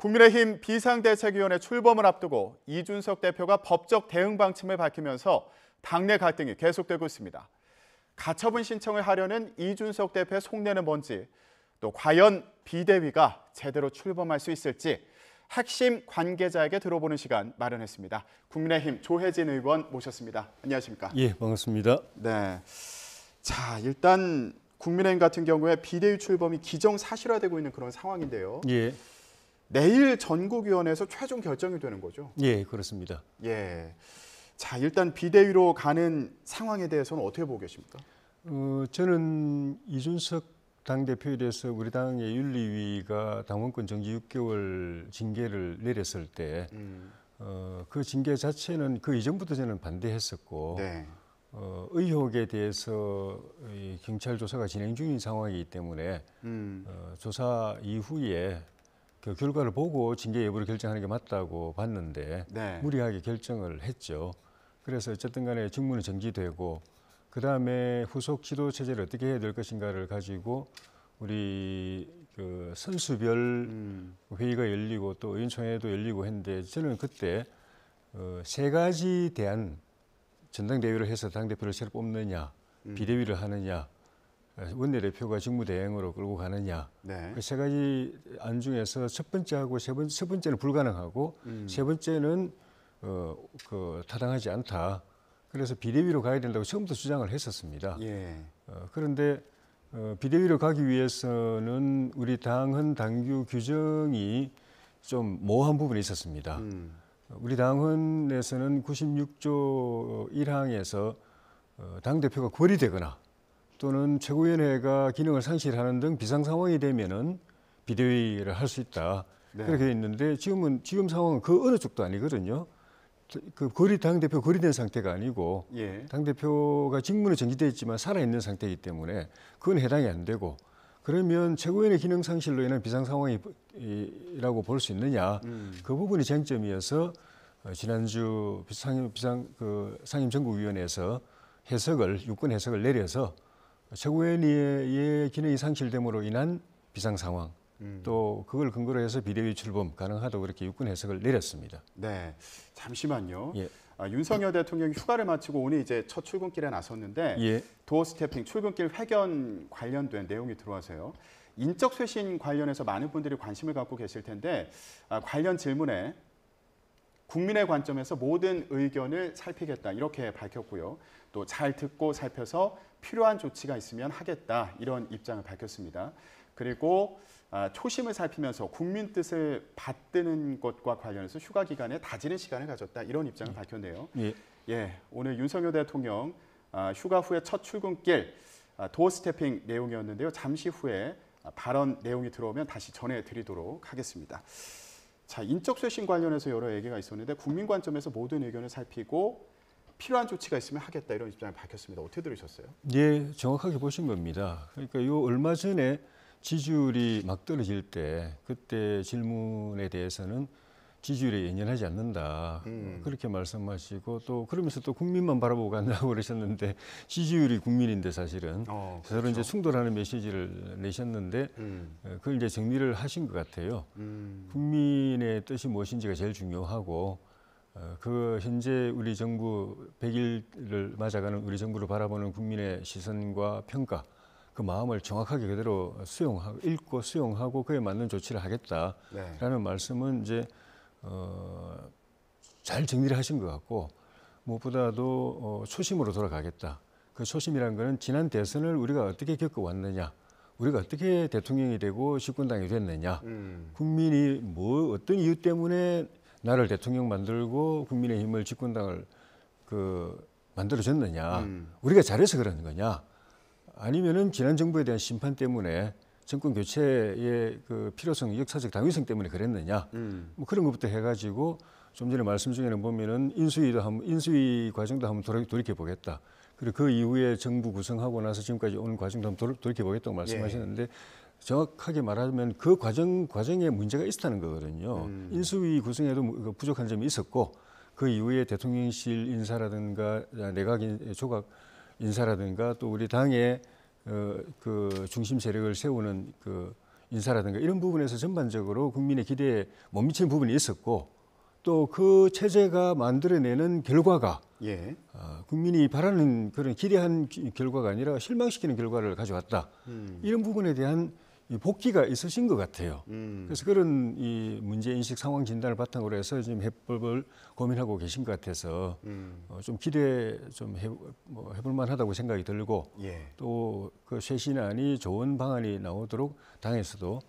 국민의힘 비상대책위원회 출범을 앞두고 이준석 대표가 법적 대응 방침을 밝히면서 당내 갈등이 계속되고 있습니다. 가처분 신청을 하려는 이준석 대표의 속내는 뭔지, 또 과연 비대위가 제대로 출범할 수 있을지 핵심 관계자에게 들어보는 시간 마련했습니다. 국민의힘 조혜진 의원 모셨습니다. 안녕하십니까? 예, 반갑습니다. 네. 자, 일단 국민의힘 같은 경우에 비대위 출범이 기정사실화되고 있는 그런 상황인데요. 예. 내일 전국위원회에서 최종 결정이 되는 거죠? 예, 그렇습니다. 예. 자, 일단 비대위로 가는 상황에 대해서는 어떻게 보고 계십니까? 저는 이준석 당대표에 대해서 우리 당의 윤리위가 당원권 정지 6개월 징계를 내렸을 때 그 징계 자체는 그 이전부터 저는 반대했었고 네. 의혹에 대해서 경찰 조사가 진행 중인 상황이기 때문에 조사 이후에 그 결과를 보고 징계 여부를 결정하는 게 맞다고 봤는데 네. 무리하게 결정을 했죠. 그래서 어쨌든 간에 직무는 정지되고 그다음에 후속 지도 체제를 어떻게 해야 될 것인가를 가지고 우리 그 선수별 회의가 열리고 또 의원총회도 열리고 했는데 저는 그때 세 가지 대안, 전당대회를 해서 당대표를 새로 뽑느냐, 비대위를 하느냐, 원내대표가 직무대행으로 끌고 가느냐, 네. 그 세 가지 안 중에서 첫 번째하고 세 번째는 불가능하고 세 번째는 타당하지 않다. 그래서 비대위로 가야 된다고 처음부터 주장을 했었습니다. 예. 그런데 비대위로 가기 위해서는 우리 당헌 당규 규정이 좀 모호한 부분이 있었습니다. 우리 당헌에서는 96조 1항에서 당대표가 거리되거나 또는 최고위원회가 기능을 상실하는 등 비상 상황이 되면은 비대위를 할 수 있다. 네. 그렇게 돼 있는데 지금 상황은 그 어느 쪽도 아니거든요. 그 당대표 거리된 상태가 아니고 예. 당대표가 직무는 정지되어 있지만 살아있는 상태이기 때문에 그건 해당이 안 되고 그러면 최고위원회 기능 상실로 인한 비상 상황이라고 볼 수 있느냐 그 부분이 쟁점이어서 지난주 상임 전국위원회에서 유권 해석을 내려서 최고위원회의 기능이 상실됨으로 인한 비상 상황 또 그걸 근거로 해서 비대위 출범 가능하다고 그렇게 유권 해석을 내렸습니다. 네. 잠시만요. 예. 윤석열 대통령이 휴가를 마치고 오늘 이제 첫 출근길에 나섰는데 예. 도어 스태핑 출근길 회견 관련된 내용이 들어와서요. 인적 쇄신 관련해서 많은 분들이 관심을 갖고 계실 텐데 관련 질문에 국민의 관점에서 모든 의견을 살피겠다 이렇게 밝혔고요. 또 잘 듣고 살펴서 필요한 조치가 있으면 하겠다 이런 입장을 밝혔습니다. 그리고 초심을 살피면서 국민 뜻을 받드는 것과 관련해서 휴가 기간에 다지는 시간을 가졌다 이런 입장을 밝혔네요. 예. 예, 오늘 윤석열 대통령 휴가 후에 첫 출근길 도어 스태핑 내용이었는데요. 잠시 후에 발언 내용이 들어오면 다시 전해드리도록 하겠습니다. 자, 인적 쇄신 관련해서 여러 얘기가 있었는데 국민 관점에서 모든 의견을 살피고 필요한 조치가 있으면 하겠다 이런 입장을 밝혔습니다. 어떻게 들으셨어요? 예, 정확하게 보신 겁니다. 그러니까 요 얼마 전에 지지율이 막 떨어질 때 그때 질문에 대해서는 지지율에 연연하지 않는다 그렇게 말씀하시고 또 그러면서 또 국민만 바라보고 간다고 그러셨는데 지지율이 국민인데 사실은 그렇죠. 서로 이제 충돌하는 메시지를 내셨는데 그걸 이제 정리를 하신 것 같아요. 국민의 뜻이 무엇인지가 제일 중요하고 그 현재 우리 정부 100일을 맞아가는 우리 정부를 바라보는 국민의 시선과 평가 그 마음을 정확하게 그대로 읽고 수용하고 그에 맞는 조치를 하겠다라는 말씀은 이제 잘 정리를 하신 것 같고 무엇보다도 초심으로 돌아가겠다. 그 초심이라는 것은 지난 대선을 우리가 어떻게 겪어왔느냐, 우리가 어떻게 대통령이 되고 집권당이 됐느냐, 국민이 어떤 이유 때문에 나를 대통령 만들고 국민의힘을 집권당을 만들어줬느냐, 우리가 잘해서 그러는 거냐. 아니면은 지난 정부에 대한 심판 때문에 정권 교체의 그 필요성, 역사적 당위성 때문에 그랬느냐, 뭐 그런 것부터 해가지고 좀 전에 말씀 중에는 보면은 인수위 과정도 한번 돌이켜 보겠다. 그리고 그 이후에 정부 구성하고 나서 지금까지 온 과정도 한번 돌이켜 보겠다고 말씀하셨는데 정확하게 말하면 그 과정에 문제가 있었다는 거거든요. 인수위 구성에도 부족한 점이 있었고 그 이후에 대통령실 인사라든가 내각 조각 인사라든가 또 우리 당의 그 중심 세력을 세우는 그 인사라든가 이런 부분에서 전반적으로 국민의 기대에 못 미치는 부분이 있었고 또 그 체제가 만들어내는 결과가 예. 국민이 바라는 그런 기대한 결과가 아니라 실망시키는 결과를 가져왔다. 이런 부분에 대한 이 복귀가 있으신 것 같아요. 그래서 그런 이 문제인식 상황 진단을 바탕으로 해서 지금 해법을 고민하고 계신 것 같아서 좀 기대 좀 해볼 만하다고 생각이 들고 예. 또 그 쇄신안이 좋은 방안이 나오도록 당에서도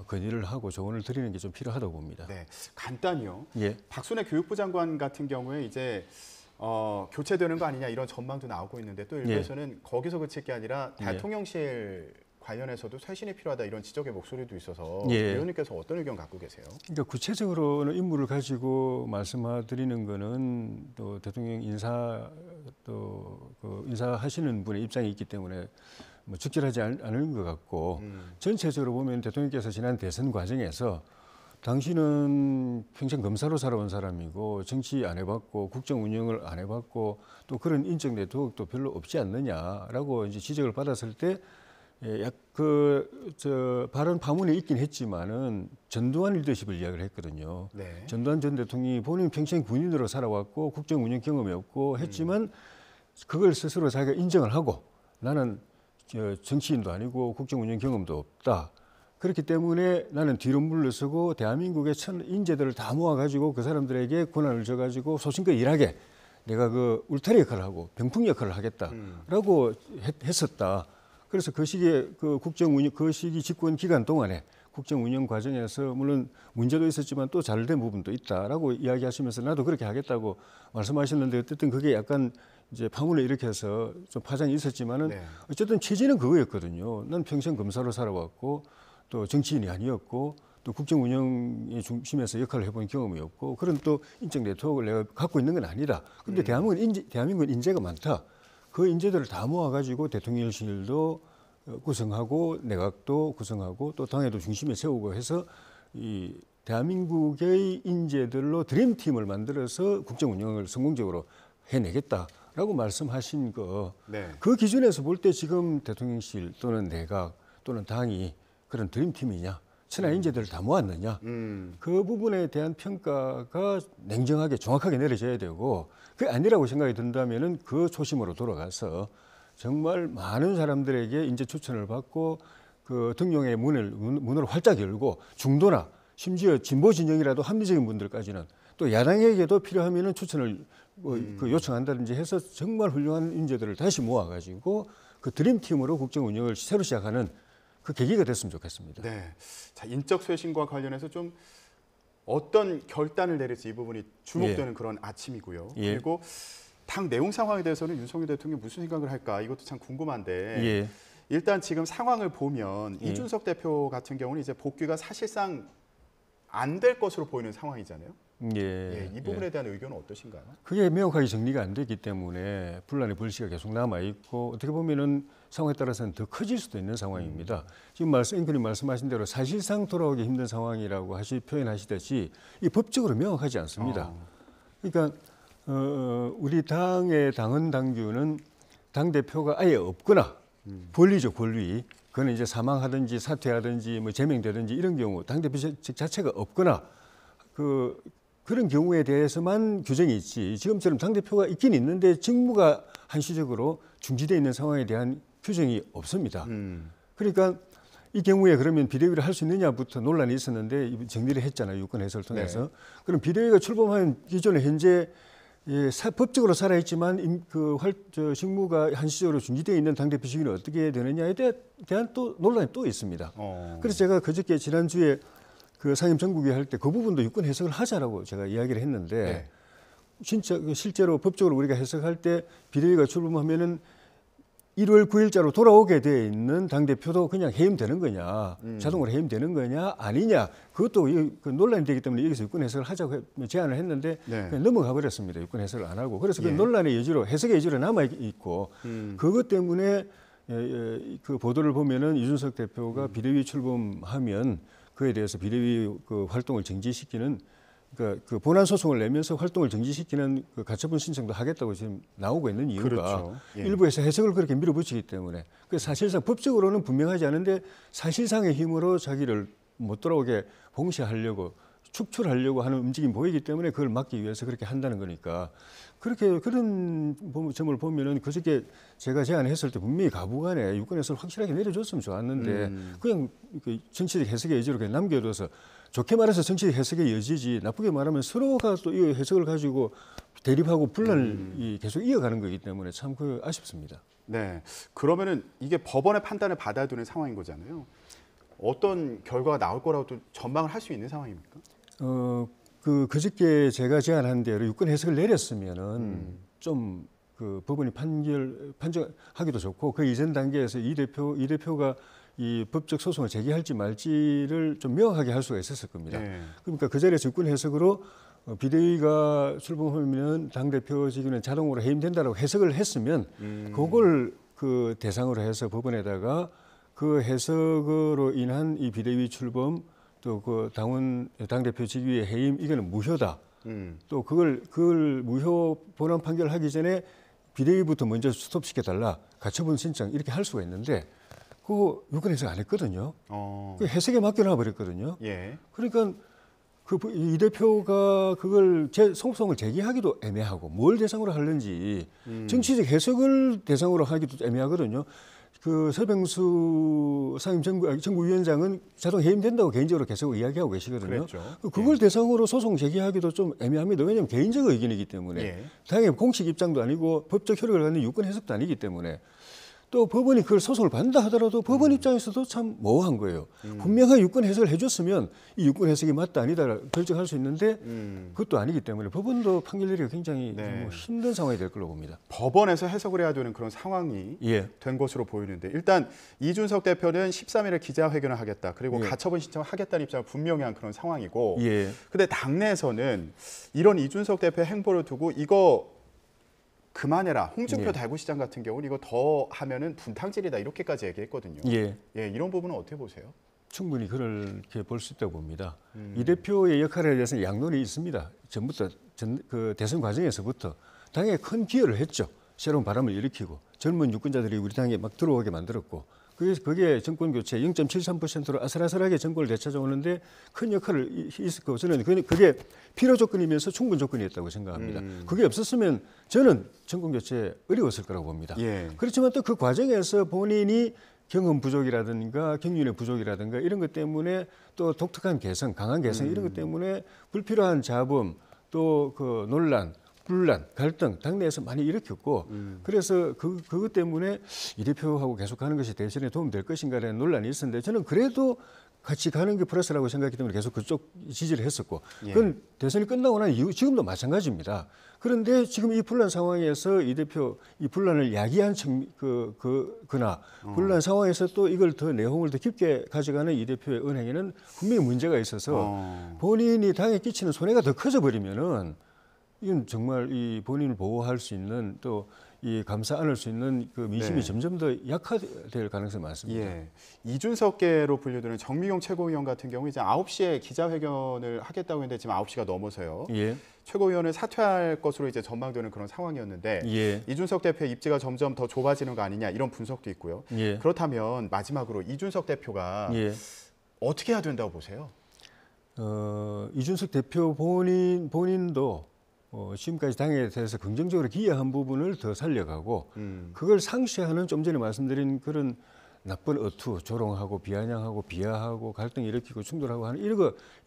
건의를 하고 조언을 드리는 게 좀 필요하다고 봅니다. 네. 간단히요. 예. 박순애 교육부 장관 같은 경우에 이제 교체되는 거 아니냐 이런 전망도 나오고 있는데 또 일부에서는 거기서 그칠 게 아니라 대통령실 관련해서도 쇄신이 필요하다 이런 지적의 목소리도 있어서 의원님께서 어떤 의견 갖고 계세요? 그러니까 구체적으로는 인물을 가지고 말씀드리는 거는 또 대통령 인사 또 그 인사하시는 분의 입장이 있기 때문에 뭐 적절하지 않은 것 같고 전체적으로 보면 대통령께서 지난 대선 과정에서 당신은 평생 검사로 살아온 사람이고 정치 안 해봤고 국정 운영을 안 해봤고 또 그런 인적 네트워크도 별로 없지 않느냐라고 이제 지적을 받았을 때 발언 파문에 있긴 했지만은 전두환 리더십을 이야기를 했거든요. 네. 전두환 전 대통령이 본인 평생 군인으로 살아왔고 국정 운영 경험이 없고 했지만 그걸 스스로 자기가 인정을 하고 나는 정치인도 아니고 국정 운영 경험도 없다. 그렇기 때문에 나는 뒤로 물러서고 대한민국의 천 인재들을 다 모아가지고 그 사람들에게 권한을 줘가지고 소신껏 일하게 내가 그 울타리 역할을 하고 병풍 역할을 하겠다라고 했었다. 그래서 그 시기에 그 국정 운영 그 시기 집권 기간 동안에 국정 운영 과정에서 물론 문제도 있었지만 또 잘된 부분도 있다라고 이야기하시면서 나도 그렇게 하겠다고 말씀하셨는데 어쨌든 그게 약간 이제 파문을 일으켜서 좀 파장이 있었지만은 어쨌든 취지는 그거였거든요. 난 평생 검사로 살아왔고 또 정치인이 아니었고 또 국정 운영의 중심에서 역할을 해본 경험이 없고 그런 또 인적 네트워크를 내가 갖고 있는 건 아니다. 그런데 대한민국은 인재가 많다. 그 인재들을 다 모아가지고 대통령실도 구성하고 내각도 구성하고 또 당에도 중심에 세우고 해서 이 대한민국의 인재들로 드림팀을 만들어서 국정 운영을 성공적으로 해내겠다라고 말씀하신 거. 그 기준에서 볼 때 지금 대통령실 또는 내각 또는 당이 그런 드림팀이냐, 천하 인재들을 다 모았느냐, 그 부분에 대한 평가가 냉정하게 정확하게 내려져야 되고 그게 아니라고 생각이 든다면은 그 초심으로 돌아가서 정말 많은 사람들에게 인재 추천을 받고 그 등용의 문을 활짝 열고 중도나 심지어 진보 진영이라도 합리적인 분들까지는 또 야당에게도 필요하면은 추천을 그 요청한다든지 해서 정말 훌륭한 인재들을 다시 모아가지고 그 드림팀으로 국정 운영을 새로 시작하는 그 계기가 됐으면 좋겠습니다. 네. 자, 인적 쇄신과 관련해서 좀 어떤 결단을 내릴지 이 부분이 주목되는 그런 아침이고요. 그리고 당 내용 상황에 대해서는 윤석열 대통령이 무슨 생각을 할까 이것도 참 궁금한데 일단 지금 상황을 보면 이준석 대표 같은 경우는 이제 복귀가 사실상 안 될 것으로 보이는 상황이잖아요. 이 부분에 대한 의견은 어떠신가요? 그게 명확하게 정리가 안 됐기 때문에 분란의 불씨가 계속 남아 있고 어떻게 보면은 상황에 따라서는 더 커질 수도 있는 상황입니다. 지금 앵커님 말씀하신 대로 사실상 돌아오기 힘든 상황이라고 표현하시듯이 이 법적으로 명확하지 않습니다. 그러니까 우리 당의 당헌 당규는 당 대표가 아예 없거나 권리죠, 권리. 그거는 이제 사망하든지 사퇴하든지 뭐 제명되든지 이런 경우 당 대표직 자체가 없거나 그런 경우에 대해서만 규정이 있지 지금처럼 당대표가 있긴 있는데 직무가 한시적으로 중지되어 있는 상황에 대한 규정이 없습니다. 그러니까 이 경우에 그러면 비대위를 할 수 있느냐부터 논란이 있었는데 정리를 했잖아요. 유권 해석을 통해서. 그럼 비대위가 출범하면 기존에 현재 법적으로 살아있지만 직무가 한시적으로 중지되어 있는 당대표 직위는 어떻게 되느냐에 대한 또 논란이 또 있습니다. 그래서 제가 그저께 지난주에 그 상임 정국위 할 때 그 부분도 유권 해석을 하자라고 제가 이야기를 했는데 진짜 실제로 법적으로 우리가 해석할 때 비대위가 출범하면은 1월 9일자로 돌아오게 되어 있는 당대표도 그냥 해임되는 거냐, 자동으로 해임되는 거냐, 아니냐, 그것도 그 논란이 되기 때문에 여기서 유권 해석을 하자고 제안을 했는데 그냥 넘어가 버렸습니다. 유권 해석을 안 하고. 그래서 그 논란의 여지로, 해석의 여지로 남아있고, 그것 때문에 그 보도를 보면은 이준석 대표가 비대위 출범하면 그에 대해서 비대위 그 활동을 정지시키는 그러니까 그 본안 소송을 내면서 활동을 정지시키는 그 가처분 신청도 하겠다고 지금 나오고 있는 이유가 그렇죠. 예. 일부에서 해석을 그렇게 밀어붙이기 때문에 그 사실상 법적으로는 분명하지 않은데 사실상의 힘으로 자기를 못 돌아오게 봉쇄하려고 축출하려고 하는 움직임이 보이기 때문에 그걸 막기 위해서 그렇게 한다는 거니까 그렇게 그런 점을 보면은 그저께 제가 제안했을 때 분명히 가부간에 유권해서를 확실하게 내려줬으면 좋았는데 그냥 그 정치적 해석의 여지로 그냥 남겨둬서 좋게 말해서 정치적 해석의 여지지 나쁘게 말하면 서로가 또 이 해석을 가지고 대립하고 분란을 계속 이어가는 거기 때문에 참 그 아쉽습니다. 네. 그러면은 이게 법원의 판단을 받아두는 상황인 거잖아요. 어떤 결과가 나올 거라고 또 전망을 할 수 있는 상황입니까? 그저께 제가 제안한 대로 유권 해석을 내렸으면은 좀 그 법원이 판정하기도 좋고 그 이전 단계에서 이 대표가 이 법적 소송을 제기할지 말지를 좀 명확하게 할 수가 있었을 겁니다. 네. 그러니까 그 자리에서 유권 해석으로 비대위가 출범하면 당 대표직은 자동으로 해임된다라고 해석을 했으면 그걸 그 대상으로 해서 법원에다가 그 해석으로 인한 이 비대위 출범 또 그 당 대표 직위의 해임 이거는 무효다. 또 그걸 무효 본안 판결하기 전에 비대위부터 먼저 스톱시켜 달라. 가처분 신청 이렇게 할 수가 있는데 그 유권 해석 안 했거든요. 그 해석에 맡겨놔 버렸거든요. 예. 그러니까 이 대표가 그걸 소송을 제기하기도 애매하고 뭘 대상으로 하는지 정치적 해석을 대상으로 하기도 애매하거든요. 그 서병수 정부위원장은 자동 해임된다고 개인적으로 계속 이야기하고 계시거든요. 그랬죠. 그걸 대상으로 소송 제기하기도 좀 애매합니다. 왜냐하면 개인적 의견이기 때문에 예. 당연히 공식 입장도 아니고 법적 효력을 갖는 유권 해석도 아니기 때문에 또 법원이 그걸 소송을 받는다 하더라도 법원 입장에서도 참 모호한 거예요. 분명한 유권 해석을 해줬으면 이 유권 해석이 맞다 아니다 결정할 수 있는데 그것도 아니기 때문에 법원도 판결 내리기가 굉장히 좀 힘든 상황이 될 걸로 봅니다. 법원에서 해석을 해야 되는 그런 상황이 된 것으로 보이는데 일단 이준석 대표는 13일에 기자회견을 하겠다. 그리고 가처분 신청을 하겠다는 입장을 분명히 한 그런 상황이고 근데 당내에서는 이런 이준석 대표의 행보를 두고 이거 그만해라. 홍준표 달구시장 같은 경우는 이거 더 하면은 분탕질이다 이렇게까지 얘기했거든요. 이런 부분은 어떻게 보세요? 충분히 그렇게 볼 수 있다고 봅니다. 이 대표의 역할에 대해서는 양론이 있습니다. 전부터 그 대선 과정에서부터 당에 큰 기여를 했죠. 새로운 바람을 일으키고 젊은 유권자들이 우리 당에 막 들어오게 만들었고 그게 정권 교체 0.73%로 아슬아슬하게 정권을 되찾아오는데 큰 역할을 있었고 저는 그게 필요 조건이면서 충분 조건이었다고 생각합니다. 그게 없었으면 저는 정권 교체 어려웠을 거라고 봅니다. 그렇지만 또 그 과정에서 본인이 경험 부족이라든가 경륜의 부족이라든가 이런 것 때문에 또 독특한 개성, 강한 개성 이런 것 때문에 불필요한 잡음 또 그 논란 분란, 갈등 당내에서 많이 일으켰고 그래서 그것 때문에 이 대표하고 계속 가는 것이 대선에 도움될 것인가라는 논란이 있었는데 저는 그래도 같이 가는 게 플러스라고 생각했기 때문에 계속 그쪽 지지를 했었고 그건 대선이 끝나고 난 이후 지금도 마찬가지입니다. 그런데 지금 이 분란 상황에서 이 대표 이 분란을 야기한 그나 분란 상황에서 또 이걸 더 내홍을 더 깊게 가져가는 이 대표의 언행에는 분명히 문제가 있어서 본인이 당에 끼치는 손해가 더 커져 버리면은 이건 정말 이 본인을 보호할 수 있는 또 이 감싸 안을 수 있는 그 민심이 점점 더 약화될 가능성이 많습니다. 이준석계로 분류되는 정미경 최고위원 같은 경우 이제 9시에 기자회견을 하겠다고 했는데 지금 9시가 넘어서요. 최고위원을 사퇴할 것으로 이제 전망되는 그런 상황이었는데 이준석 대표의 입지가 점점 더 좁아지는 거 아니냐 이런 분석도 있고요. 그렇다면 마지막으로 이준석 대표가 어떻게 해야 된다고 보세요? 이준석 대표 본인도 지금까지 당에 대해서 긍정적으로 기여한 부분을 더 살려가고 그걸 상쇄하는 좀 전에 말씀드린 그런 나쁜 어투, 조롱하고 비아냥하고 비하하고 갈등 일으키고 충돌하고 하는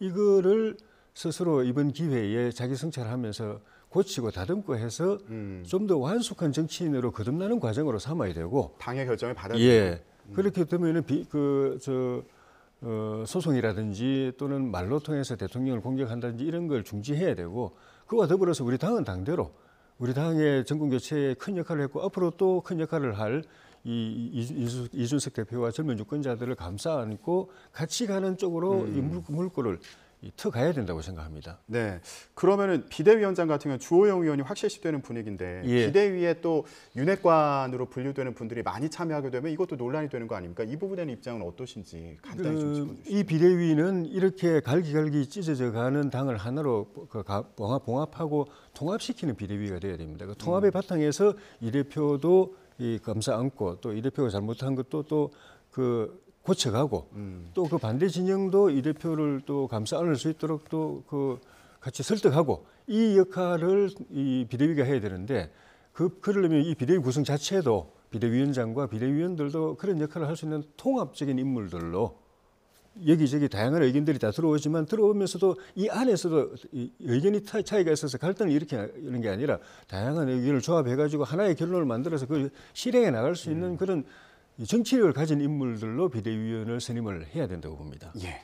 이거를 스스로 이번 기회에 자기 성찰하면서 고치고 다듬고 해서 좀 더 완숙한 정치인으로 거듭나는 과정으로 삼아야 되고 당의 결정을 받아들이고 그렇게 되면은 소송이라든지 또는 말로 통해서 대통령을 공격한다든지 이런 걸 중지해야 되고 그와 더불어서 우리 당은 당대로 우리 당의 정권 교체에 큰 역할을 했고 앞으로 또 큰 역할을 할 이준석 대표와 젊은 유권자들을 감싸 안고 같이 가는 쪽으로 이 물꼬를 터가야 된다고 생각합니다. 네. 그러면은 비대위원장 같은 경우는 주호영 의원이 확실시되는 분위기인데 예. 비대위에 또 윤핵관으로 분류되는 분들이 많이 참여하게 되면 이것도 논란이 되는 거 아닙니까? 이 부분에 대한 입장은 어떠신지 간단히 좀 짚어주시죠. 이 비대위는 이렇게 갈기갈기 찢어져 가는 당을 하나로 봉합하고 통합시키는 비대위가 돼야 됩니다. 그 통합의 바탕에서 이 대표도 이 감싸 안고 또 이 대표가 잘못한 것도 또 그 고쳐가고 또 그 반대 진영도 이 대표를 또 감싸 안을 수 있도록 또 그 같이 설득하고 이 역할을 이 비대위가 해야 되는데 그러려면 이 비대위 구성 자체도 비대위원장과 비대위원들도 그런 역할을 할 수 있는 통합적인 인물들로 여기저기 다양한 의견들이 다 들어오지만 들어오면서도 이 안에서도 이 의견이 차이가 있어서 갈등을 일으키는 게 아니라 다양한 의견을 조합해가지고 하나의 결론을 만들어서 그걸 실행해 나갈 수 있는 그런 정치력을 가진 인물들로 비대위원을 선임을 해야 된다고 봅니다. 예.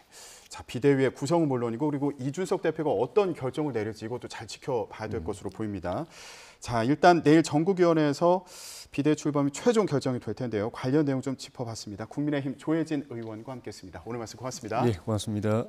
자, 비대위의 구성은 물론이고 그리고 이준석 대표가 어떤 결정을 내릴지 이것도 잘 지켜봐야 될 것으로 보입니다. 자, 일단 내일 전국위원회에서 비대위 출범이 최종 결정이 될 텐데요. 관련 내용 좀 짚어봤습니다. 국민의힘 조혜진 의원과 함께했습니다. 오늘 말씀 고맙습니다. 예, 고맙습니다.